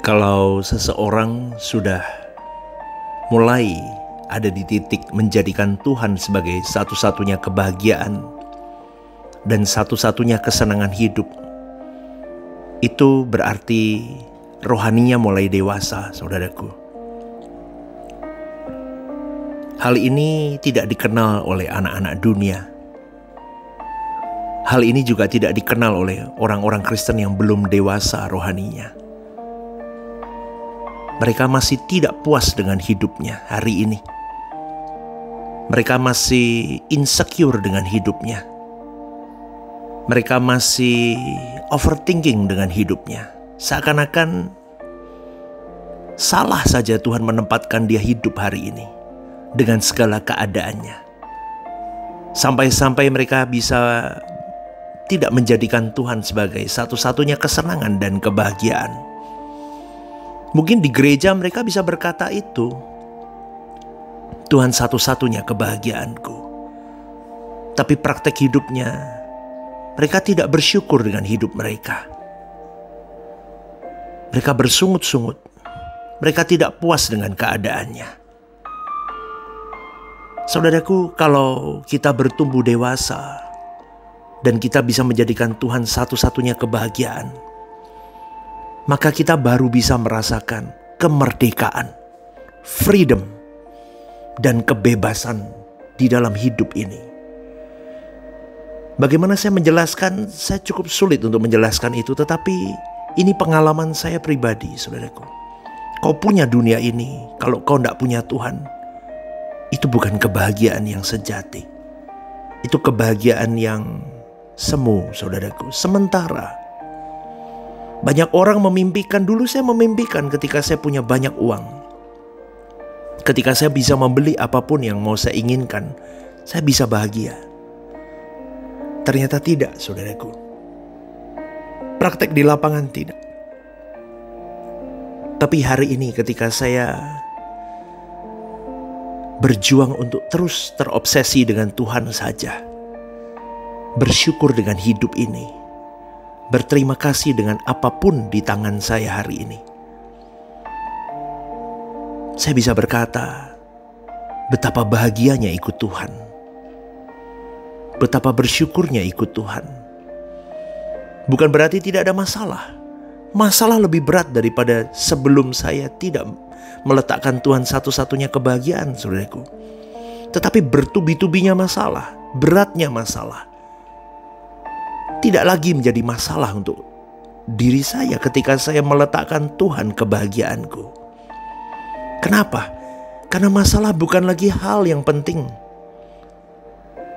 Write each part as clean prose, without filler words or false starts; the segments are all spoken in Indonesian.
Kalau seseorang sudah mulai ada di titik menjadikan Tuhan sebagai satu-satunya kebahagiaan dan satu-satunya kesenangan hidup, itu berarti rohaninya mulai dewasa, saudaraku. Hal ini tidak dikenal oleh anak-anak dunia. Hal ini juga tidak dikenal oleh orang-orang Kristen yang belum dewasa rohaninya. Mereka masih tidak puas dengan hidupnya hari ini. Mereka masih insecure dengan hidupnya. Mereka masih overthinking dengan hidupnya. Seakan-akan salah saja Tuhan menempatkan dia hidup hari ini dengan segala keadaannya. Sampai-sampai mereka bisa tidak menjadikan Tuhan sebagai satu-satunya kesenangan dan kebahagiaan. Mungkin di gereja mereka bisa berkata itu, Tuhan satu-satunya kebahagiaanku. Tapi praktek hidupnya, mereka tidak bersyukur dengan hidup mereka. Mereka bersungut-sungut. Mereka tidak puas dengan keadaannya. Saudaraku, kalau kita bertumbuh dewasa dan kita bisa menjadikan Tuhan satu-satunya kebahagiaan, maka kita baru bisa merasakan kemerdekaan, freedom, dan kebebasan di dalam hidup ini. Bagaimana saya menjelaskan? Saya cukup sulit untuk menjelaskan itu, tetapi ini pengalaman saya pribadi, saudaraku. Kau punya dunia ini, kalau kau tidak punya Tuhan, itu bukan kebahagiaan yang sejati. Itu kebahagiaan yang semu, saudaraku, sementara. Banyak orang memimpikan, dulu saya memimpikan ketika saya punya banyak uang. Ketika saya bisa membeli apapun yang mau saya inginkan, saya bisa bahagia. Ternyata tidak, saudaraku. Praktek di lapangan tidak. Tapi hari ini ketika saya berjuang untuk terus terobsesi dengan Tuhan saja, bersyukur dengan hidup ini, berterima kasih dengan apapun di tangan saya hari ini, saya bisa berkata, betapa bahagianya ikut Tuhan. Betapa bersyukurnya ikut Tuhan. Bukan berarti tidak ada masalah. Masalah lebih berat daripada sebelum saya tidak meletakkan Tuhan satu-satunya kebahagiaan, saudaraku. Tetapi bertubi-tubinya masalah, beratnya masalah, tidak lagi menjadi masalah untuk diri saya ketika saya meletakkan Tuhan kebahagiaanku. Kenapa? Karena masalah bukan lagi hal yang penting.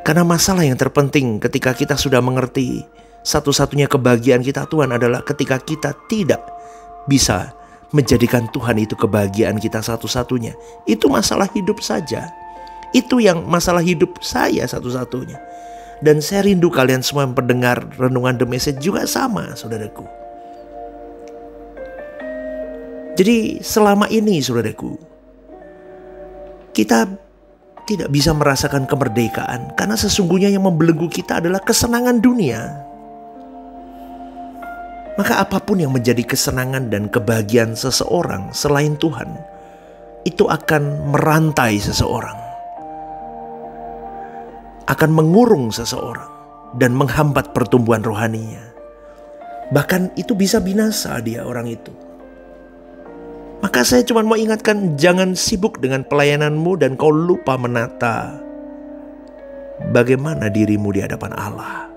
Karena masalah yang terpenting ketika kita sudah mengerti satu-satunya kebahagiaan kita Tuhan adalah ketika kita tidak bisa menjadikan Tuhan itu kebahagiaan kita satu-satunya. Itu masalah hidup saja. Itu yang masalah hidup saya satu-satunya. Dan saya rindu kalian semua yang pendengar Renungan The Message juga sama, saudaraku. Jadi selama ini, saudaraku, kita tidak bisa merasakan kemerdekaan karena sesungguhnya yang membelenggu kita adalah kesenangan dunia. Maka apapun yang menjadi kesenangan dan kebahagiaan seseorang selain Tuhan, itu akan merantai seseorang, akan mengurung seseorang dan menghambat pertumbuhan rohaninya. Bahkan itu bisa binasa dia orang itu. Maka saya cuma mau ingatkan, jangan sibuk dengan pelayananmu dan kau lupa menata bagaimana dirimu di hadapan Allah.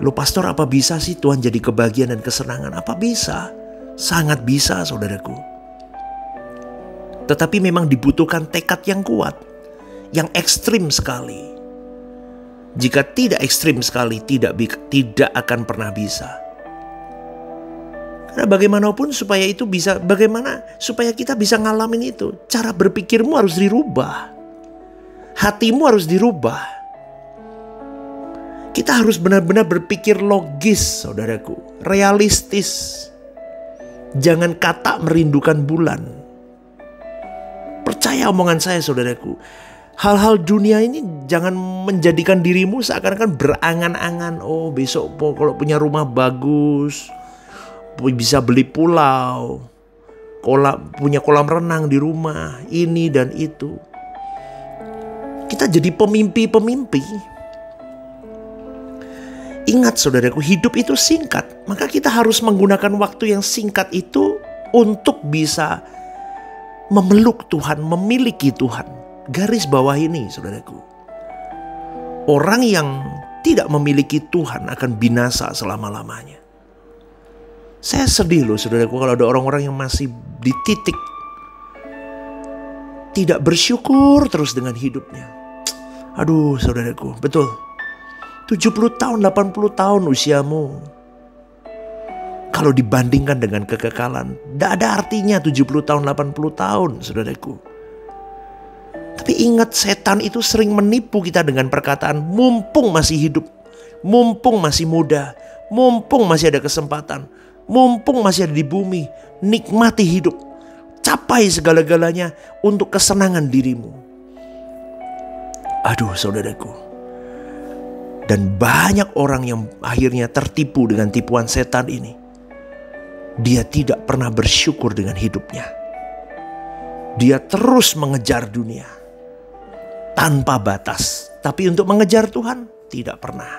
Lu pastor, apa bisa sih Tuhan jadi kebahagiaan dan kesenangan? Apa bisa? Sangat bisa, saudaraku. Tetapi memang dibutuhkan tekad yang kuat, yang ekstrim sekali. Jika tidak ekstrim sekali, tidak akan pernah bisa. Karena bagaimanapun supaya itu bisa, bagaimana supaya kita bisa ngalamin itu? Cara berpikirmu harus dirubah. Hatimu harus dirubah. Kita harus benar-benar berpikir logis, saudaraku. Realistis. Jangan kata merindukan bulan. Percaya omongan saya, saudaraku. Hal-hal dunia ini jangan menjadikan dirimu seakan-akan berangan-angan. Oh, besok kalau punya rumah bagus, bisa beli pulau, punya kolam renang di rumah, ini dan itu. Kita jadi pemimpi-pemimpi. Ingat saudaraku, hidup itu singkat. Maka kita harus menggunakan waktu yang singkat itu untuk bisa memeluk Tuhan, memiliki Tuhan. Garis bawah ini saudaraku. Orang yang tidak memiliki Tuhan akan binasa selama-lamanya. Saya sedih loh saudaraku kalau ada orang-orang yang masih di titik tidak bersyukur terus dengan hidupnya. Aduh saudaraku, betul. 70 tahun, 80 tahun usiamu. Kalau dibandingkan dengan kekekalan, tidak ada artinya 70 tahun, 80 tahun saudaraku. Tapi ingat, setan itu sering menipu kita dengan perkataan mumpung masih hidup, mumpung masih muda, mumpung masih ada kesempatan, mumpung masih ada di bumi, nikmati hidup, capai segala-galanya untuk kesenangan dirimu. Aduh saudaraku. Dan banyak orang yang akhirnya tertipu dengan tipuan setan ini. Dia tidak pernah bersyukur dengan hidupnya. Dia terus mengejar dunia tanpa batas, tapi untuk mengejar Tuhan tidak pernah.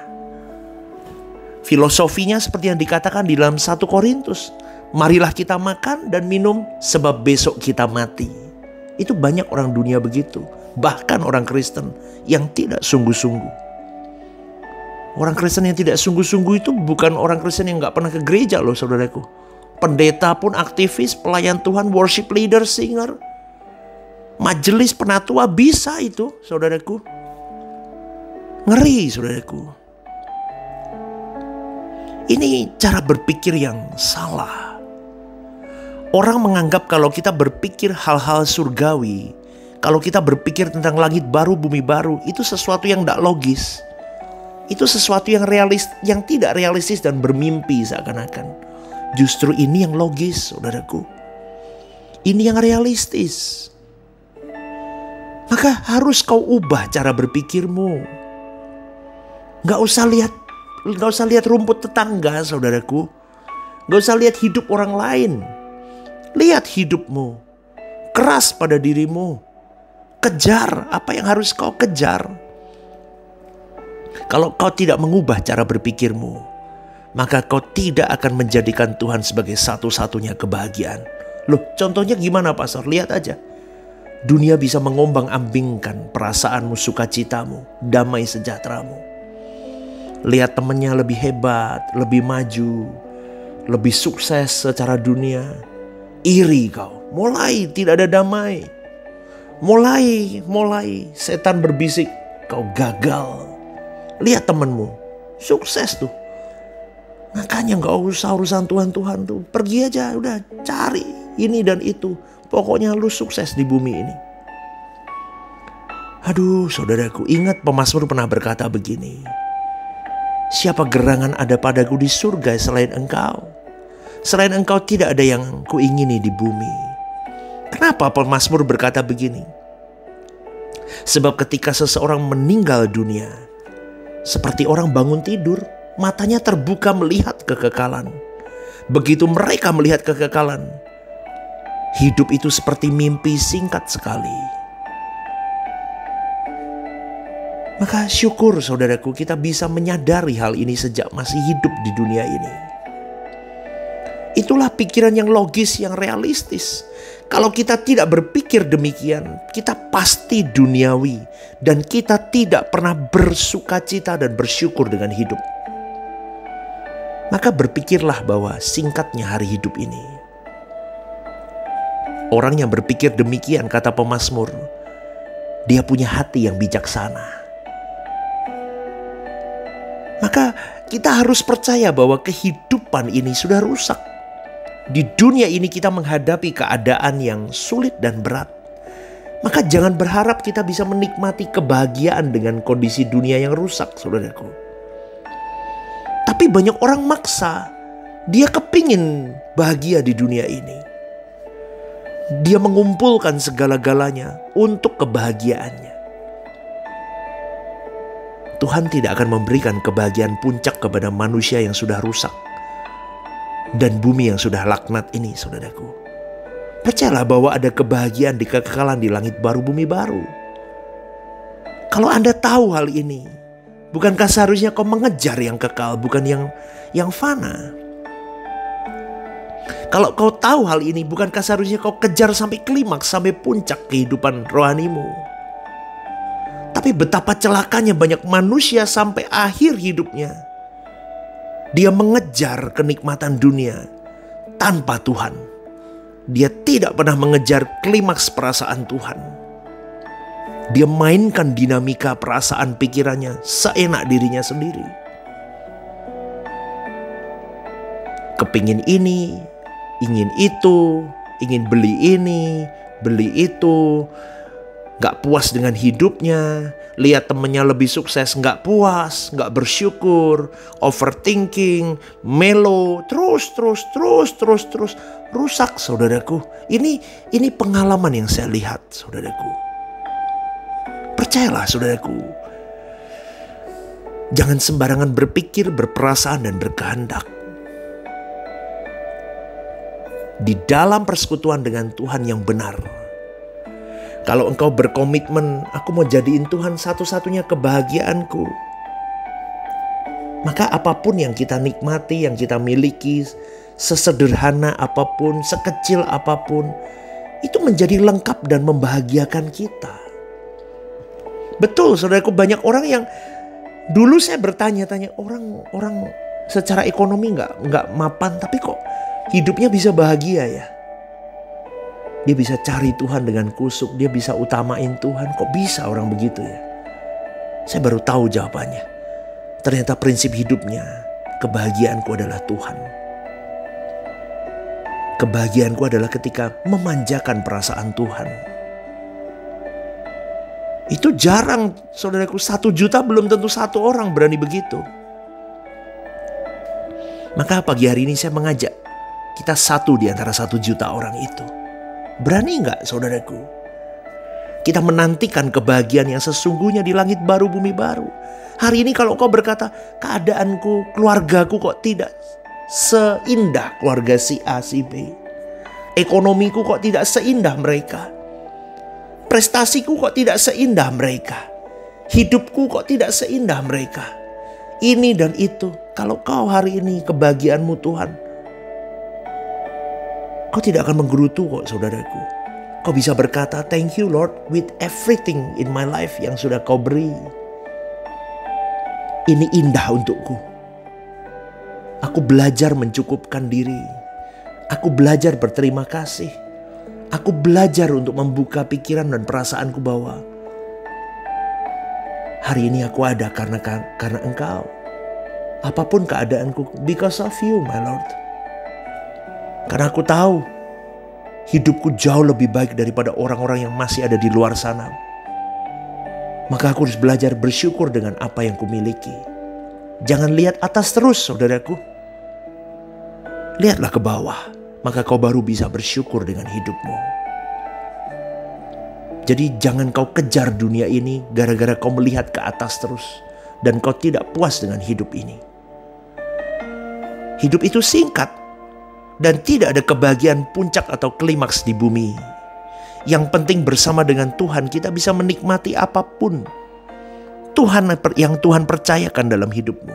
Filosofinya seperti yang dikatakan di dalam 1 Korintus, marilah kita makan dan minum sebab besok kita mati. Itu banyak orang dunia begitu, bahkan orang Kristen yang tidak sungguh-sungguh. Orang Kristen yang tidak sungguh-sungguh itu bukan orang Kristen yang gak pernah ke gereja loh saudaraku. Pendeta pun aktivis, pelayan Tuhan, worship leader, singer, majelis penatua bisa itu saudaraku. Ngeri saudaraku. Ini cara berpikir yang salah. Orang menganggap kalau kita berpikir hal-hal surgawi, kalau kita berpikir tentang langit baru, bumi baru, itu sesuatu yang tidak logis. Itu sesuatu yang yang tidak realistis dan bermimpi seakan-akan. Justru ini yang logis saudaraku. Ini yang realistis. Maka harus kau ubah cara berpikirmu. Gak usah lihat rumput tetangga saudaraku. Gak usah lihat hidup orang lain. Lihat hidupmu. Keras pada dirimu. Kejar apa yang harus kau kejar. Kalau kau tidak mengubah cara berpikirmu, maka kau tidak akan menjadikan Tuhan sebagai satu-satunya kebahagiaan. Loh, contohnya gimana pastor? Lihat aja. Dunia bisa mengombang-ambingkan perasaanmu, sukacitamu, damai sejahteramu. Lihat temannya lebih hebat, lebih maju, lebih sukses secara dunia. Iri kau. Mulai tidak ada damai. Mulai setan berbisik, kau gagal. Lihat temanmu, sukses tuh. Makanya gak usah urusan Tuhan tuh. Pergi aja, udah cari ini dan itu. Pokoknya lu sukses di bumi ini. Aduh saudaraku, ingat pemazmur pernah berkata begini. Siapa gerangan ada padaku di surga selain engkau? Selain engkau tidak ada yang kuingini di bumi. Kenapa pemazmur berkata begini? Sebab ketika seseorang meninggal dunia, seperti orang bangun tidur, matanya terbuka melihat kekekalan. Begitu mereka melihat kekekalan, hidup itu seperti mimpi singkat sekali. Maka syukur saudaraku, kita bisa menyadari hal ini sejak masih hidup di dunia ini. Itulah pikiran yang logis, yang realistis. Kalau kita tidak berpikir demikian, kita pasti duniawi. Dan kita tidak pernah bersukacita dan bersyukur dengan hidup. Maka berpikirlah bahwa singkatnya hari hidup ini. Orang yang berpikir demikian, kata pemazmur, dia punya hati yang bijaksana. Maka kita harus percaya bahwa kehidupan ini sudah rusak. Di dunia ini kita menghadapi keadaan yang sulit dan berat. Maka jangan berharap kita bisa menikmati kebahagiaan dengan kondisi dunia yang rusak, saudaraku. Tapi banyak orang maksa. Dia kepingin bahagia di dunia ini. Dia mengumpulkan segala-galanya untuk kebahagiaannya. Tuhan tidak akan memberikan kebahagiaan puncak kepada manusia yang sudah rusak. dan bumi yang sudah laknat ini, saudaraku. Percayalah bahwa ada kebahagiaan di kekekalan di langit baru, bumi baru. Kalau Anda tahu hal ini, bukankah seharusnya kau mengejar yang kekal, bukan yang fana? Kalau kau tahu hal ini, bukankah seharusnya kau kejar sampai klimaks, sampai puncak kehidupan rohanimu? Tapi betapa celakanya banyak manusia sampai akhir hidupnya. Dia mengejar kenikmatan dunia tanpa Tuhan. Dia tidak pernah mengejar klimaks perasaan Tuhan. Dia mainkan dinamika perasaan pikirannya seenak dirinya sendiri. Kepingin ini, ingin itu, ingin beli ini, beli itu. Gak puas dengan hidupnya, lihat temennya lebih sukses, gak puas, gak bersyukur, overthinking, melo, terus, rusak, saudaraku. Ini pengalaman yang saya lihat, saudaraku. Percayalah, saudaraku. Jangan sembarangan berpikir, berperasaan, dan berkehendak. Di dalam persekutuan dengan Tuhan yang benar, kalau engkau berkomitmen, aku mau jadiin Tuhan satu-satunya kebahagiaanku, maka apapun yang kita nikmati, yang kita miliki, sesederhana apapun, sekecil apapun, itu menjadi lengkap dan membahagiakan kita. Betul, saudaraku, banyak orang yang dulu saya bertanya-tanya, orang secara ekonomi nggak mapan, tapi kok hidupnya bisa bahagia ya? Dia bisa cari Tuhan dengan kusuk, dia bisa utamain Tuhan. Kok bisa orang begitu ya? Saya baru tahu jawabannya. Ternyata prinsip hidupnya, kebahagiaanku adalah Tuhan. Kebahagiaanku adalah ketika memanjakan perasaan Tuhan. Itu jarang, saudaraku. 1 juta belum tentu 1 orang berani begitu. Maka pagi hari ini saya mengajak kita satu di antara 1 juta orang itu. Berani nggak, saudaraku? Kita menantikan kebahagiaan yang sesungguhnya di langit baru, bumi baru. Hari ini kalau kau berkata, keadaanku, keluargaku kok tidak seindah keluarga si A, si B. Ekonomiku kok tidak seindah mereka. Prestasiku kok tidak seindah mereka. Hidupku kok tidak seindah mereka. Ini dan itu. Kalau kau hari ini kebahagiaanmu Tuhan, kau tidak akan menggerutu kok, saudaraku. Kau bisa berkata, thank you Lord with everything in my life yang sudah kau beri. Ini indah untukku. Aku belajar mencukupkan diri. Aku belajar berterima kasih. Aku belajar untuk membuka pikiran dan perasaanku bahwa hari ini aku ada karena Engkau. Apapun keadaanku, because of you, my Lord. Karena aku tahu hidupku jauh lebih baik daripada orang-orang yang masih ada di luar sana. Maka aku harus belajar bersyukur dengan apa yang kumiliki. Jangan lihat atas terus, saudaraku. Lihatlah ke bawah, maka kau baru bisa bersyukur dengan hidupmu. Jadi jangan kau kejar dunia ini gara-gara kau melihat ke atas terus dan kau tidak puas dengan hidup ini. Hidup itu singkat. Dan tidak ada kebahagiaan puncak atau klimaks di bumi. Yang penting bersama dengan Tuhan kita bisa menikmati apapun yang Tuhan percayakan dalam hidupmu.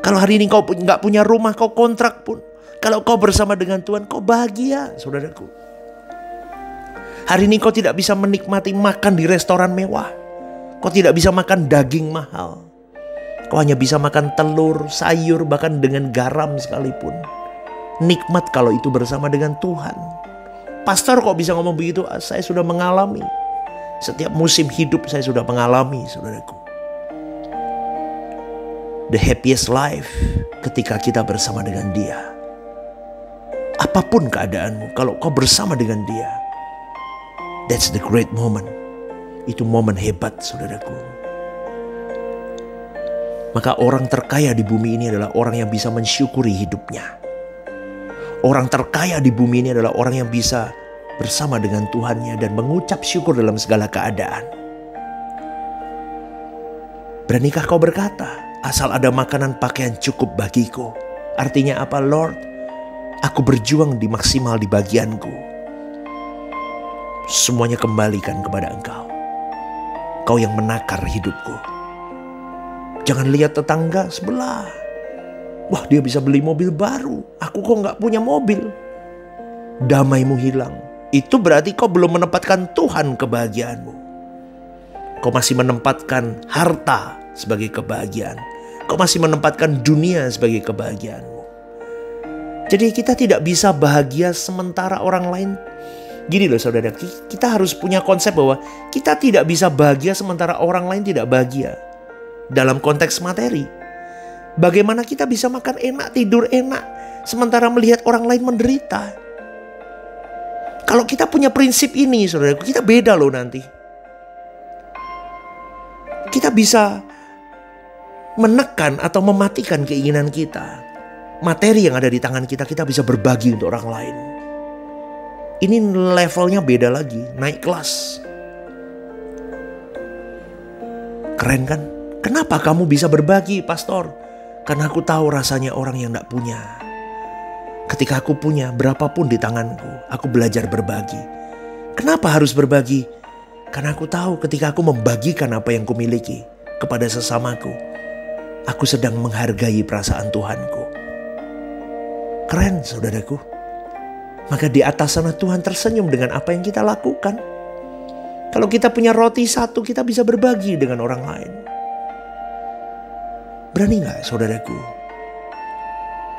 Kalau hari ini kau nggak punya rumah, kau kontrak pun, kalau kau bersama dengan Tuhan, kau bahagia, saudaraku. Hari ini kau tidak bisa menikmati makan di restoran mewah. Kau tidak bisa makan daging mahal. Kau hanya bisa makan telur, sayur, bahkan dengan garam sekalipun. Nikmat kalau itu bersama dengan Tuhan. Pastor kok bisa ngomong begitu? Saya sudah mengalami. Setiap musim hidup saya sudah mengalami, saudaraku. The happiest life ketika kita bersama dengan Dia. Apapun keadaanmu, kalau kau bersama dengan Dia, that's the great moment. Itu momen hebat, saudaraku. Maka orang terkaya di bumi ini adalah orang yang bisa mensyukuri hidupnya. Orang terkaya di bumi ini adalah orang yang bisa bersama dengan Tuhannya dan mengucap syukur dalam segala keadaan. Beranikah kau berkata, asal ada makanan pakaian cukup bagiku? Artinya apa, Lord? Aku berjuang di maksimal di bagianku. Semuanya kembalikan kepada Engkau. Kau yang menakar hidupku. Jangan lihat tetangga sebelah. Wah, dia bisa beli mobil baru. Aku kok gak punya mobil. Damaimu hilang. Itu berarti kau belum menempatkan Tuhan kebahagiaanmu. Kau masih menempatkan harta sebagai kebahagiaan. Kau masih menempatkan dunia sebagai kebahagiaanmu. Jadi kita tidak bisa bahagia sementara orang lain. Gini loh saudara, kita harus punya konsep bahwa kita tidak bisa bahagia sementara orang lain tidak bahagia. Dalam konteks materi. Bagaimana kita bisa makan enak, tidur enak, sementara melihat orang lain menderita. Kalau kita punya prinsip ini saudara, kita beda loh nanti. Kita bisa menekan atau mematikan keinginan kita. Materi yang ada di tangan kita, kita bisa berbagi untuk orang lain. Ini levelnya beda lagi, naik kelas. Keren kan? Kenapa kamu bisa berbagi, pastor? Karena aku tahu rasanya orang yang gak punya. Ketika aku punya, berapapun di tanganku, aku belajar berbagi. Kenapa harus berbagi? Karena aku tahu ketika aku membagikan apa yang kumiliki kepada sesamaku, aku sedang menghargai perasaan Tuhanku. Keren saudaraku. Maka di atas sana Tuhan tersenyum dengan apa yang kita lakukan. Kalau kita punya roti satu, kita bisa berbagi dengan orang lain. Berani gak saudaraku?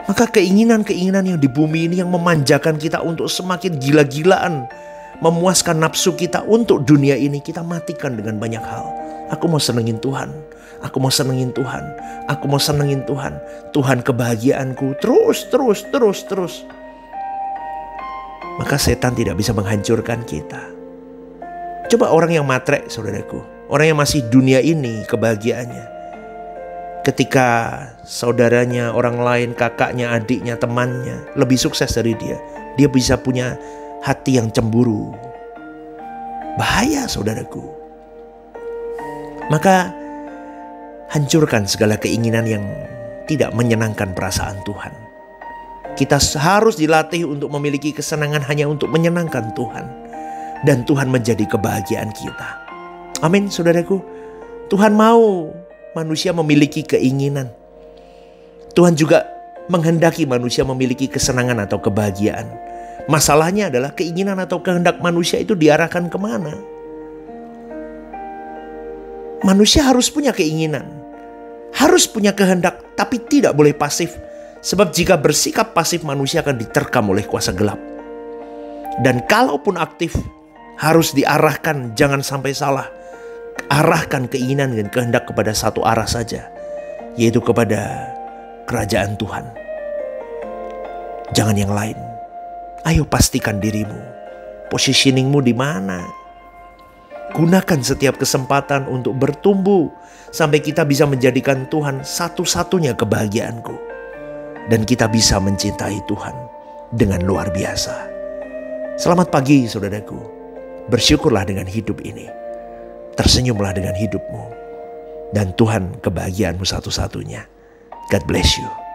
Maka keinginan-keinginan yang di bumi ini yang memanjakan kita untuk semakin gila-gilaan, memuaskan nafsu kita untuk dunia ini, kita matikan dengan banyak hal. Aku mau senengin Tuhan. Aku mau senengin Tuhan. Aku mau senengin Tuhan. Tuhan kebahagiaanku. Terus. Maka setan tidak bisa menghancurkan kita. Coba orang yang matre saudaraku. Orang yang masih dunia ini kebahagiaannya. Ketika saudaranya, orang lain, kakaknya, adiknya, temannya lebih sukses dari dia, dia bisa punya hati yang cemburu. Bahaya saudaraku. Maka hancurkan segala keinginan yang tidak menyenangkan perasaan Tuhan. Kita harus dilatih untuk memiliki kesenangan hanya untuk menyenangkan Tuhan. Dan Tuhan menjadi kebahagiaan kita. Amin saudaraku. Tuhan mau manusia memiliki keinginan. Tuhan juga menghendaki manusia memiliki kesenangan atau kebahagiaan. Masalahnya adalah keinginan atau kehendak manusia itu diarahkan kemana? Manusia harus punya keinginan. Harus punya kehendak, tapi tidak boleh pasif. Sebab jika bersikap pasif, manusia akan diterkam oleh kuasa gelap. Dan kalaupun aktif, harus diarahkan, jangan sampai salah. Arahkan keinginan dan kehendak kepada satu arah saja, yaitu kepada kerajaan Tuhan. Jangan yang lain. Ayo pastikan dirimu. Positioningmu di mana? Gunakan setiap kesempatan untuk bertumbuh sampai kita bisa menjadikan Tuhan satu-satunya kebahagiaanku. Dan kita bisa mencintai Tuhan dengan luar biasa. Selamat pagi saudaraku. Bersyukurlah dengan hidup ini. Tersenyumlah dengan hidupmu. Dan Tuhan kebahagiaanmu satu-satunya. God bless you.